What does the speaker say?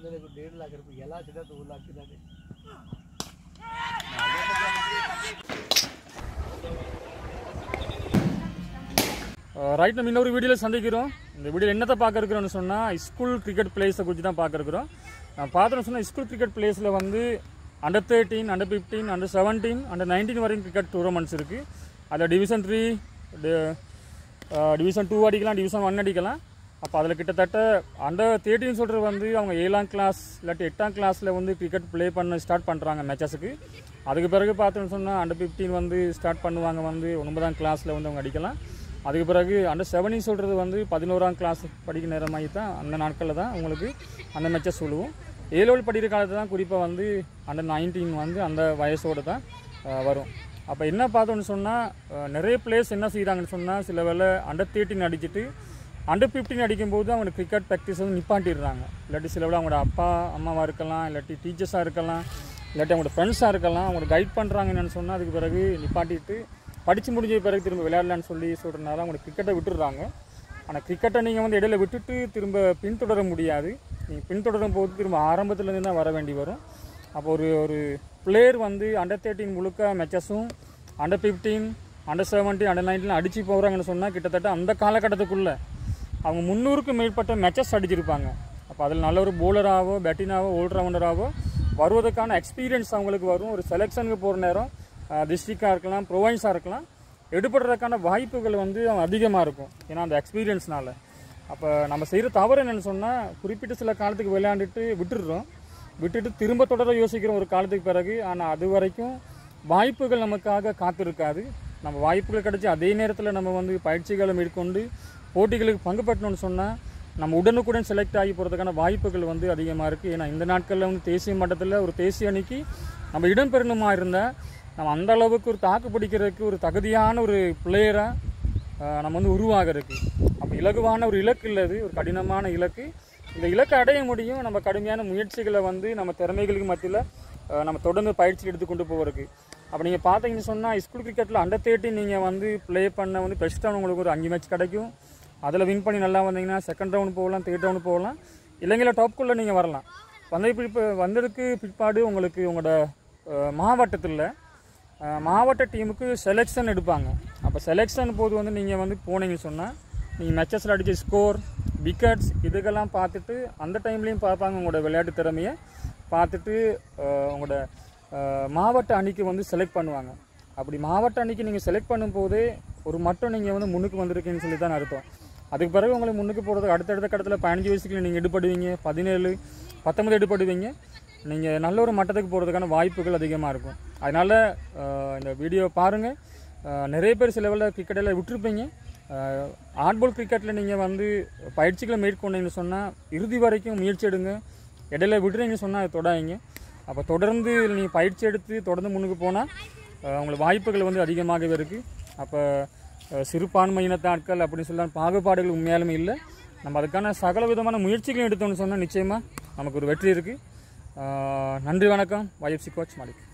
Right, நம்ம இன்னொரு வீடியோவில் சந்திக்கிறோம். இந்த வீடியோவில் என்னத்தை பார்க்க இருக்கிறோன்னு சொன்னால் ஸ்கூல் கிரிக்கெட் பிளேஸை குறித்து தான் பார்க்க இருக்கிறோம். நான் பார்த்தோன்னு சொன்னால் ஸ்கூல் கிரிக்கெட் பிளேஸில் வந்து Under 13, Under 15, Under 17, Under 19 வரைக்கும் கிரிக்கெட் டூர்னமெண்ட்ஸ் இருக்குது. அதில் Division 3, Division 2 அடிக்கலாம், Division 1 அடிக்கலாம். அப்போ அதில் கிட்டத்தட்ட Under 13 சொல்கிறது வந்து அவங்க 7ஆம் கிளாஸ் இல்லாட்டி 8ஆம் கிளாஸில் வந்து கிரிக்கெட் ப்ளே பண்ண ஸ்டார்ட் பண்ணுறாங்க மேட்சஸுக்கு. அதுக்கு பிறகு பார்த்தோன்னு சொன்னால் Under 15 வந்து ஸ்டார்ட் பண்ணுவாங்க, வந்து 9ஆம் கிளாஸில் வந்து அவங்க அடிக்கலாம். அதுக்கு பிறகு Under 17 சொல்கிறது வந்து 11ஆம் கிளாஸ் படிக்கிற நேரமாகி தான் அந்த நாட்களில் தான் உங்களுக்கு அந்த மேட்சஸ் சொல்லுவோம். ஏலோல் படிக்கிற காலத்தில் தான் குறிப்பாக வந்து Under 19 வந்து அந்த வயசோடு தான் வரும். அப்போ என்ன பார்த்தோன்னு சொன்னால் நிறைய பிளேயர்ஸ் என்ன செய்கிறாங்கன்னு சொன்னால் சில வேளை Under 13 அடிச்சுட்டு Under 15 அடிக்கும்போது அவங்க கிரிக்கெட் ப்ராக்டிஸ் வந்து நிப்பாட்டிடுறாங்க. இல்லாட்டி சில வேளை அவங்களோட அப்பா அம்மாவாக இருக்கலாம், இல்லாட்டி டீச்சர்ஸாக இருக்கலாம், இல்லாட்டி அவங்களோட ஃப்ரெண்ட்ஸாக இருக்கலாம், அவங்களோட கைட் பண்ணுறாங்க என்னென்னு சொன்னால் அதுக்கு பிறகு நிப்பாட்டிட்டு படித்து முடிஞ்ச பிறகு திரும்ப விளையாடலான்னு சொல்கிறதுனால அவங்க கிரிக்கெட்டை விட்டுடுறாங்க. ஆனால் கிரிக்கெட்டை நீங்கள் வந்து இடையில விட்டுட்டு திரும்ப பின்தொடர முடியாது. நீங்கள் பின்தொடரும் போது திரும்ப ஆரம்பத்துலேருந்து தான் வர வேண்டி வரும். அப்போ ஒரு பிளேயர் வந்து Under 13 முழுக்க மேட்சஸும் Under 15, Under 17, Under 19 அடித்து போகிறாங்கன்னு சொன்னால் கிட்டத்தட்ட அந்த காலகட்டத்துக்குள்ளே அவங்க 300க்கும் மேற்பட்ட மேட்சஸ் அடிச்சிருப்பாங்க. அப்போ அதில் நல்ல ஒரு போலராகவோ பேட்டினாவோ ஆல்ரவுண்டராகவோ வருவதற்கான எக்ஸ்பீரியன்ஸ் அவங்களுக்கு வரும். ஒரு செலெக்ஷனுக்கு போகிற நேரம் டிஸ்ட்ரிக்டாக இருக்கலாம், ப்ரொவின்ஸாக இருக்கலாம், எடுப்படுறதுக்கான வாய்ப்புகள் வந்து அதிகமாக இருக்கும். ஏன்னா அந்த எக்ஸ்பீரியன்ஸ்னால. அப்போ நம்ம செய்கிற தவறு என்னென்னு சொன்னால் குறிப்பிட்ட சில காலத்துக்கு விளையாண்டுட்டு விட்டுட்டு திரும்ப தொடர யோசிக்கிறோம் ஒரு காலத்துக்கு பிறகு. ஆனால் அது வரைக்கும் வாய்ப்புகள் நமக்காக காத்திருக்காது. நம்ம வாய்ப்புகள் கிடச்சி அதே நேரத்தில் நம்ம வந்து பயிற்சிகளை மேற்கொண்டு போட்டிகளுக்கு பங்கு பெற்றணும்னு சொன்னால் நம்ம உடனுக்குடன் செலக்ட் ஆகி போகிறதுக்கான வாய்ப்புகள் வந்து அதிகமாக இருக்குது. ஏன்னா இந்த நாட்களில் வந்து தேசிய மட்டத்தில் ஒரு தேசிய அணிக்கு நம்ம இடம் பெறணுமா இருந்தால் நம்ம அந்த அளவுக்கு ஒரு தாக்கு பிடிக்கிறதுக்கு ஒரு தகுதியான ஒரு பிளேயராக நம்ம வந்து உருவாகிறதுக்கு அப்போ இலகுவான ஒரு இலக்கு இல்லை, இது ஒரு கடினமான இலக்கு. இந்த இலக்கை அடைய முடியும் நம்ம கடுமையான முயற்சிகளை வந்து நம்ம திறமைகளுக்கு மத்தியில் நம்ம தொடர்ந்து பயிற்சி எடுத்துக்கொண்டு போகிறதுக்கு. அப்போ நீங்கள் பார்த்தீங்கன்னு சொன்னால் ஸ்கூல் கிரிக்கெட்டில் Under 13 நீங்கள் வந்து ப்ளே பண்ண வந்து ஃபர்ஸ்ட் ரவுண்ட் உங்களுக்கு ஒரு 5 மேட்ச் கிடைக்கும். அதில் வின் பண்ணி நல்லா வந்தீங்கன்னா செகண்ட் ரவுண்ட் போகலாம், தேர்ட் ரவுண்ட் போகலாம், இல்லைங்களா டாப்குள்ளே நீங்கள் வரலாம். வந்ததுக்கு பிற்பாடு உங்களுக்கு உங்களோட மாவட்ட டீமுக்கு செலெக்ஷன் எடுப்பாங்க. அப்போ செலெக்ஷன் போது வந்து நீங்கள் வந்து போனீங்கன்னு சொன்னால் நீங்கள் மேட்சஸில் அடித்த ஸ்கோர், விக்கெட்ஸ் இதுக்கெல்லாம் பார்த்துட்டு அந்த டைம்லேயும் பார்ப்பாங்க உங்களோட விளையாட்டு திறமையை பார்த்துட்டு உங்களோட மாவட்ட அணிக்கு வந்து செலக்ட் பண்ணுவாங்க. அப்படி மாவட்ட அணிக்கு நீங்கள் செலக்ட் பண்ணும்போதே ஒரு மட்டும் நீங்கள் வந்து முன்னுக்கு வந்திருக்கீங்கன்னு சொல்லி தான் அர்த்தம். அதுக்கு பிறகு உங்களுக்கு முன்னுக்கு போகிறதுக்கு அடுத்தடுத்த கடத்தில் 15 வயசுக்கு நீங்கள் எடுப்படுவீங்க, 17, 19 எடுப்படுவீங்க. நீங்கள் நல்ல ஒரு மட்டத்துக்கு போகிறதுக்கான வாய்ப்புகள் அதிகமாக இருக்கும். அதனால் இந்த வீடியோவை பாருங்கள். நிறைய பேர் சில வேளை கிரிக்கெட்டில் விட்டுருப்பீங்க. ஹார்ட்பால் கிரிக்கெட்டில் நீங்கள் வந்து பயிற்சிகளை மேற்கொண்டீங்கன்னு சொன்னால் இறுதி வரைக்கும் முயற்சி எடுங்க. இடையில விடுறீங்கன்னு சொன்னால் அதை தொடாதீங்க. அப்போ தொடர்ந்து நீங்கள் பயிற்சி எடுத்து தொடர்ந்து முன்னுக்கு போனால் உங்களுக்கு வாய்ப்புகள் வந்து அதிகமாகவே இருக்குது. அப்போ சிறுபான்மையினத்த ஆட்கள் அப்படின்னு சொல்லலாம் பாகுபாடுகள் உண்மையாலுமே இல்லை. நம்ம அதுக்கான சகல விதமான முயற்சிகளும் எடுத்தோம்னு சொன்னால் நிச்சயமாக நமக்கு ஒரு வெற்றி இருக்குது. நன்றி, வணக்கம். YFC coach Malik.